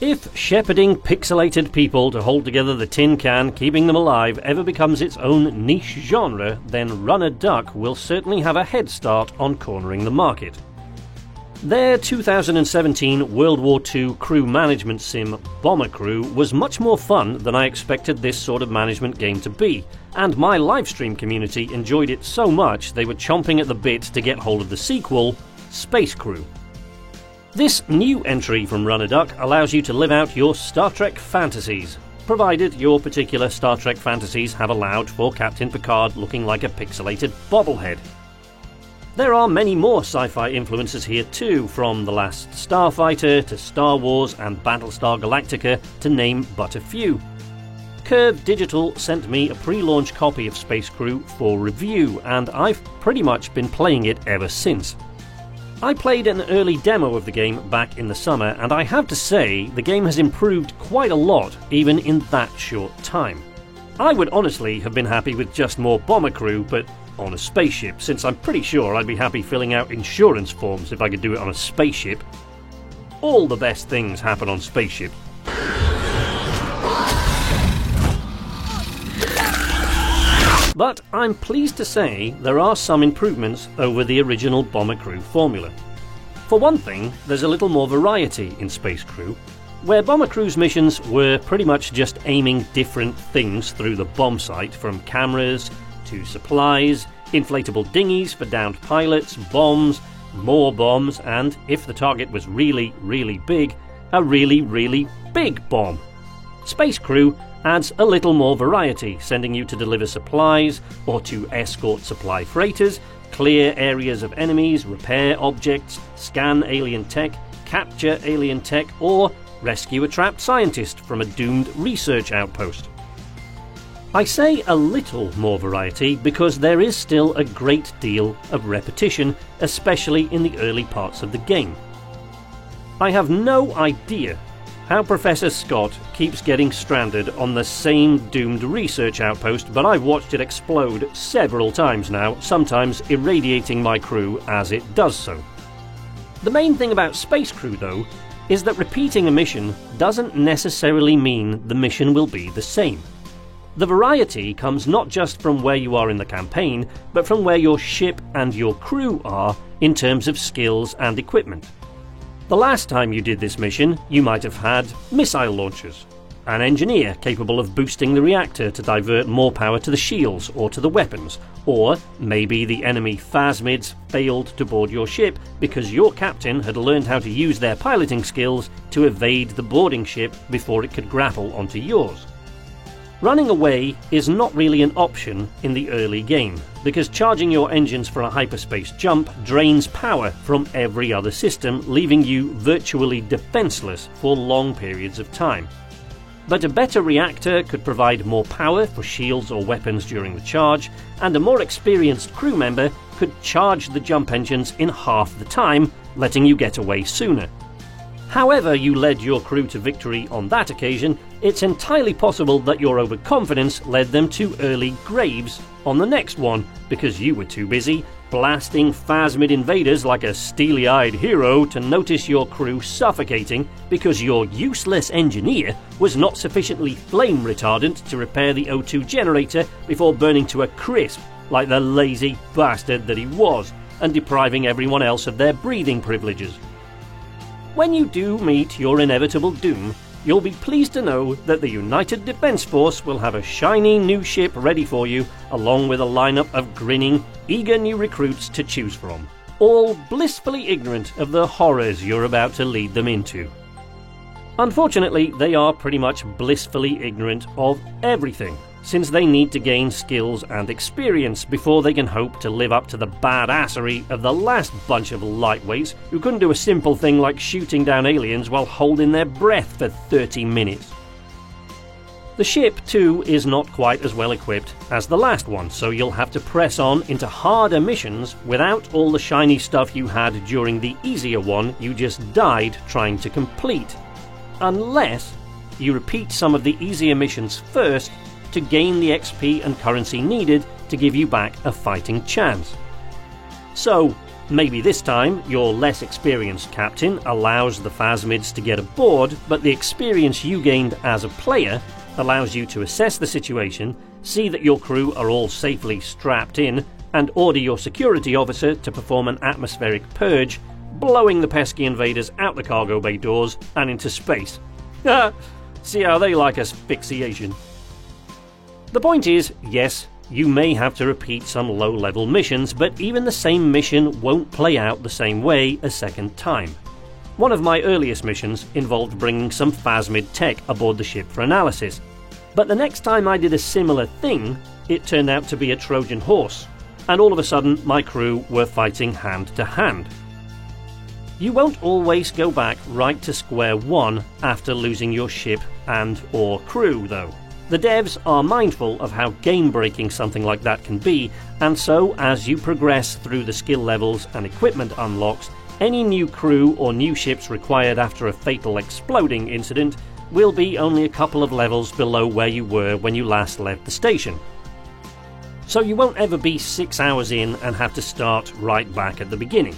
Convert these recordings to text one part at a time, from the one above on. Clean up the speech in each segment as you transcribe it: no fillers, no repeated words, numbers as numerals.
If shepherding pixelated people to hold together the tin can, keeping them alive, ever becomes its own niche genre, then Runner Duck will certainly have a head start on cornering the market. Their 2017 World War II crew management sim, Bomber Crew, was much more fun than I expected this sort of management game to be, and my livestream community enjoyed it so much they were chomping at the bit to get hold of the sequel, Space Crew. This new entry from Runner Duck allows you to live out your Star Trek fantasies, provided your particular Star Trek fantasies have allowed for Captain Picard looking like a pixelated bobblehead. There are many more sci-fi influences here too, from The Last Starfighter to Star Wars and Battlestar Galactica, to name but a few. Curve Digital sent me a pre-launch copy of Space Crew for review, and I've pretty much been playing it ever since. I played an early demo of the game back in the summer, and I have to say the game has improved quite a lot even in that short time. I would honestly have been happy with just more Bomber Crew, but on a spaceship, since I'm pretty sure I'd be happy filling out insurance forms if I could do it on a spaceship. All the best things happen on spaceships. But I'm pleased to say there are some improvements over the original Bomber Crew formula. For one thing, there's a little more variety in Space Crew. Where Bomber Crew's missions were pretty much just aiming different things through the bomb site, from cameras to supplies, inflatable dinghies for downed pilots, bombs, more bombs, and, if the target was really, really big, a really, really big bomb. Space Crew adds a little more variety, sending you to deliver supplies or to escort supply freighters, clear areas of enemies, repair objects, scan alien tech, capture alien tech, or rescue a trapped scientist from a doomed research outpost. I say a little more variety because there is still a great deal of repetition, especially in the early parts of the game. I have no idea how Professor Scott keeps getting stranded on the same doomed research outpost, but I've watched it explode several times now, sometimes irradiating my crew as it does so. The main thing about Space Crew, though, is that repeating a mission doesn't necessarily mean the mission will be the same. The variety comes not just from where you are in the campaign, but from where your ship and your crew are in terms of skills and equipment. The last time you did this mission, you might have had missile launchers, an engineer capable of boosting the reactor to divert more power to the shields or to the weapons, or maybe the enemy phasmids failed to board your ship because your captain had learned how to use their piloting skills to evade the boarding ship before it could grapple onto yours. Running away is not really an option in the early game, because charging your engines for a hyperspace jump drains power from every other system, leaving you virtually defenseless for long periods of time. But a better reactor could provide more power for shields or weapons during the charge, and a more experienced crew member could charge the jump engines in half the time, letting you get away sooner. However you led your crew to victory on that occasion, it's entirely possible that your overconfidence led them to early graves on the next one, because you were too busy blasting phasmid invaders like a steely-eyed hero to notice your crew suffocating because your useless engineer was not sufficiently flame retardant to repair the O2 generator before burning to a crisp like the lazy bastard that he was, and depriving everyone else of their breathing privileges. When you do meet your inevitable doom, you'll be pleased to know that the United Defense Force will have a shiny new ship ready for you, along with a lineup of grinning, eager new recruits to choose from, all blissfully ignorant of the horrors you're about to lead them into. Unfortunately, they are pretty much blissfully ignorant of everything, since they need to gain skills and experience before they can hope to live up to the badassery of the last bunch of lightweights who couldn't do a simple thing like shooting down aliens while holding their breath for 30 minutes. The ship, too, is not quite as well equipped as the last one, so you'll have to press on into harder missions without all the shiny stuff you had during the easier one you just died trying to complete. Unless you repeat some of the easier missions first to gain the XP and currency needed to give you back a fighting chance. So, Maybe this time, your less experienced captain allows the Phasmids to get aboard, but the experience you gained as a player allows you to assess the situation, see that your crew are all safely strapped in, and order your security officer to perform an atmospheric purge, blowing the pesky invaders out the cargo bay doors and into space. See how they like asphyxiation. The point is, yes, you may have to repeat some low-level missions, but even the same mission won't play out the same way a second time. One of my earliest missions involved bringing some Phasmid tech aboard the ship for analysis, but the next time I did a similar thing, it turned out to be a Trojan horse, and all of a sudden my crew were fighting hand to hand. You won't always go back right to square one after losing your ship and/or crew, though. The devs are mindful of how game-breaking something like that can be, and so as you progress through the skill levels and equipment unlocks, any new crew or new ships required after a fatal exploding incident will be only a couple of levels below where you were when you last left the station. So you won't ever be 6 hours in and have to start right back at the beginning.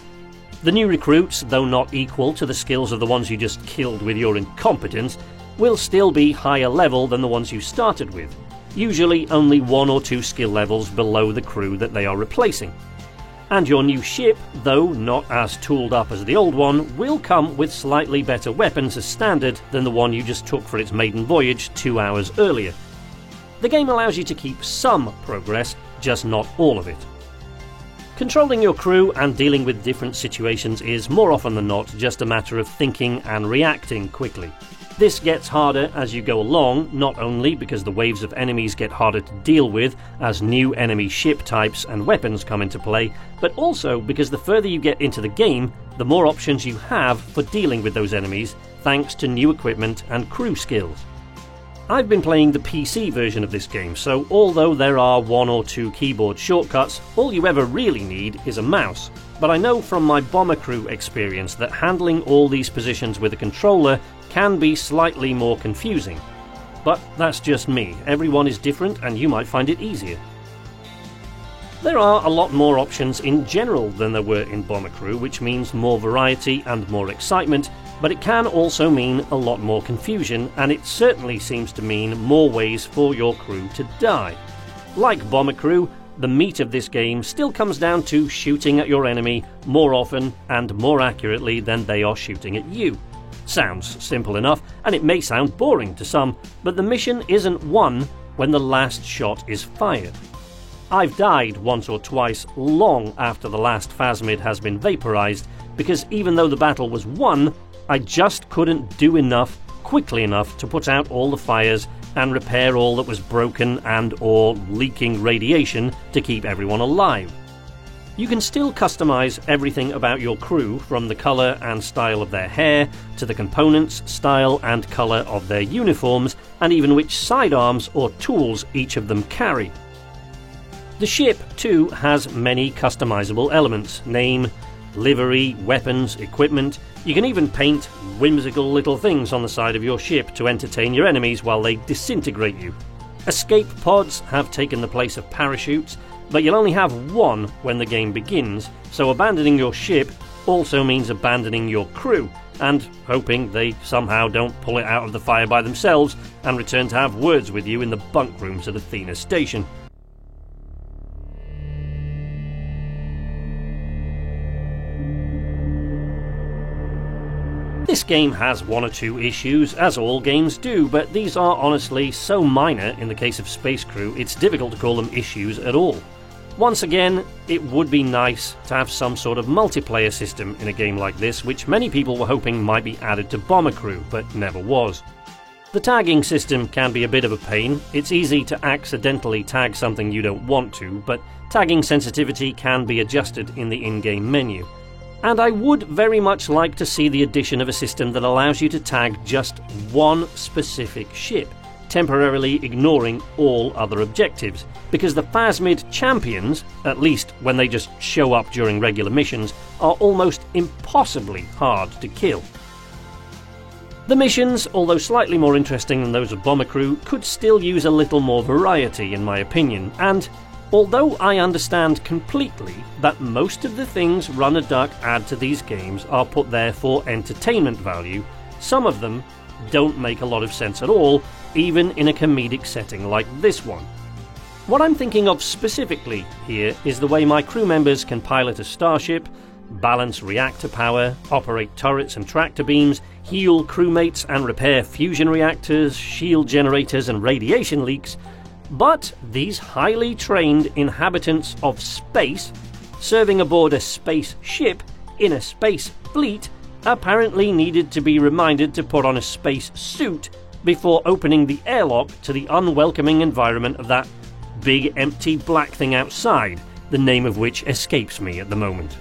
The new recruits, though not equal to the skills of the ones you just killed with your incompetence, will still be higher level than the ones you started with, usually only 1 or 2 skill levels below the crew that they are replacing. And your new ship, though not as tooled up as the old one, will come with slightly better weapons as standard than the one you just took for its maiden voyage 2 hours earlier. The game allows you to keep some progress, just not all of it. Controlling your crew and dealing with different situations is more often than not just a matter of thinking and reacting quickly. This gets harder as you go along, not only because the waves of enemies get harder to deal with as new enemy ship types and weapons come into play, but also because the further you get into the game, the more options you have for dealing with those enemies, thanks to new equipment and crew skills. I've been playing the PC version of this game, so although there are 1 or 2 keyboard shortcuts, all you ever really need is a mouse. But I know from my Bomber Crew experience that handling all these positions with a controller can be slightly more confusing. But that's just me. Everyone is different and you might find it easier. There are a lot more options in general than there were in Bomber Crew, which means more variety and more excitement, but it can also mean a lot more confusion, and it certainly seems to mean more ways for your crew to die. Like Bomber Crew, the meat of this game still comes down to shooting at your enemy more often and more accurately than they are shooting at you. Sounds simple enough, and it may sound boring to some, but the mission isn't won when the last shot is fired. I've died once or twice long after the last Phasmid has been vaporized, because even though the battle was won, I just couldn't do enough quickly enough to put out all the fires and repair all that was broken and/or leaking radiation to keep everyone alive. You can still customize everything about your crew, from the colour and style of their hair, to the components, style and colour of their uniforms, and even which sidearms or tools each of them carry. The ship, too, has many customizable elements: name, livery, weapons, equipment. You can even paint whimsical little things on the side of your ship to entertain your enemies while they disintegrate you. Escape pods have taken the place of parachutes, but you'll only have one when the game begins, so abandoning your ship also means abandoning your crew, and hoping they somehow don't pull it out of the fire by themselves and return to have words with you in the bunk rooms at Athena Station. This game has 1 or 2 issues, as all games do, but these are honestly so minor in the case of Space Crew, it's difficult to call them issues at all. Once again, it would be nice to have some sort of multiplayer system in a game like this, which many people were hoping might be added to Bomber Crew, but never was. The tagging system can be a bit of a pain. It's easy to accidentally tag something you don't want to, but tagging sensitivity can be adjusted in the in-game menu. And I would very much like to see the addition of a system that allows you to tag just one specific ship, temporarily ignoring all other objectives, because the Phasmid champions, at least when they just show up during regular missions, are almost impossibly hard to kill. The missions, although slightly more interesting than those of Bomber Crew, could still use a little more variety in my opinion, and Although I understand completely that most of the things Runner Duck add to these games are put there for entertainment value, some of them don't make a lot of sense at all, even in a comedic setting like this one. What I'm thinking of specifically here is the way my crew members can pilot a starship, balance reactor power, operate turrets and tractor beams, heal crewmates and repair fusion reactors, shield generators and radiation leaks. But these highly trained inhabitants of space, serving aboard a space ship in a space fleet, apparently needed to be reminded to put on a space suit before opening the airlock to the unwelcoming environment of that big empty black thing outside, the name of which escapes me at the moment.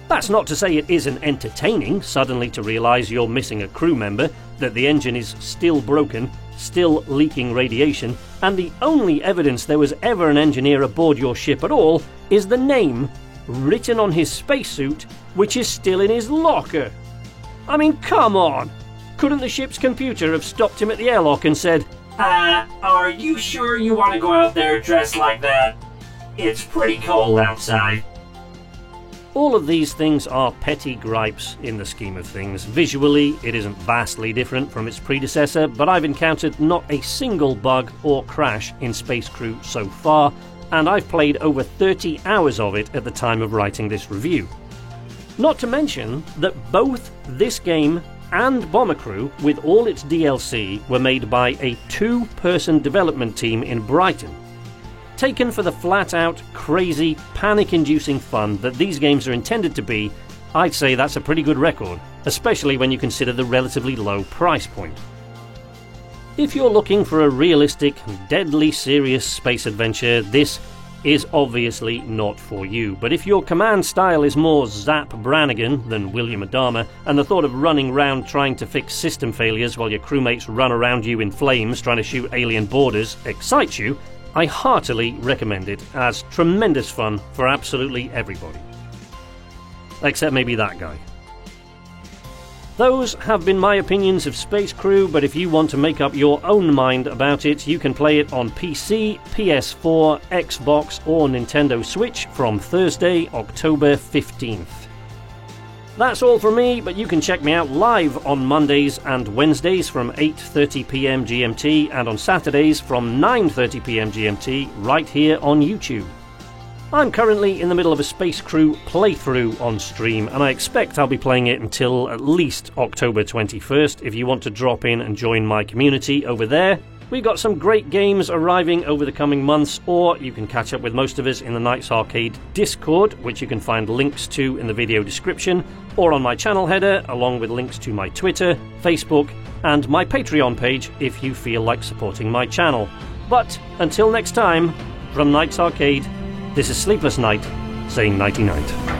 That's not to say it isn't entertaining suddenly to realise you're missing a crew member, that the engine is still broken, still leaking radiation, and the only evidence there was ever an engineer aboard your ship at all is the name written on his spacesuit, which is still in his locker. I mean, come on! Couldn't the ship's computer have stopped him at the airlock and said, Are you sure you want to go out there dressed like that? It's pretty cold outside. All of these things are petty gripes in the scheme of things. Visually, it isn't vastly different from its predecessor, but I've encountered not a single bug or crash in Space Crew so far, and I've played over 30 hours of it at the time of writing this review. Not to mention that both this game and Bomber Crew, with all its DLC, were made by a 2-person development team in Brighton. Taken for the flat-out, crazy, panic-inducing fun that these games are intended to be, I'd say that's a pretty good record, especially when you consider the relatively low price point. If you're looking for a realistic, deadly serious space adventure, this is obviously not for you. But if your command style is more Zap Brannigan than William Adama, and the thought of running round trying to fix system failures while your crewmates run around you in flames trying to shoot alien boarders excites you, I heartily recommend it as tremendous fun for absolutely everybody. Except maybe that guy. Those have been my opinions of Space Crew, but if you want to make up your own mind about it, you can play it on PC, PS4, Xbox or Nintendo Switch from Thursday, October 15th. That's all from me, but you can check me out live on Mondays and Wednesdays from 8:30 PM GMT and on Saturdays from 9:30 PM GMT right here on YouTube. I'm currently in the middle of a Space Crew playthrough on stream, and I expect I'll be playing it until at least October 21st if you want to drop in and join my community over there. We've got some great games arriving over the coming months, or you can catch up with most of us in the Nights Arcade Discord, which you can find links to in the video description, or on my channel header, along with links to my Twitter, Facebook, and my Patreon page if you feel like supporting my channel. But until next time, from Nights Arcade, this is Sleepless Night, saying nighty-night.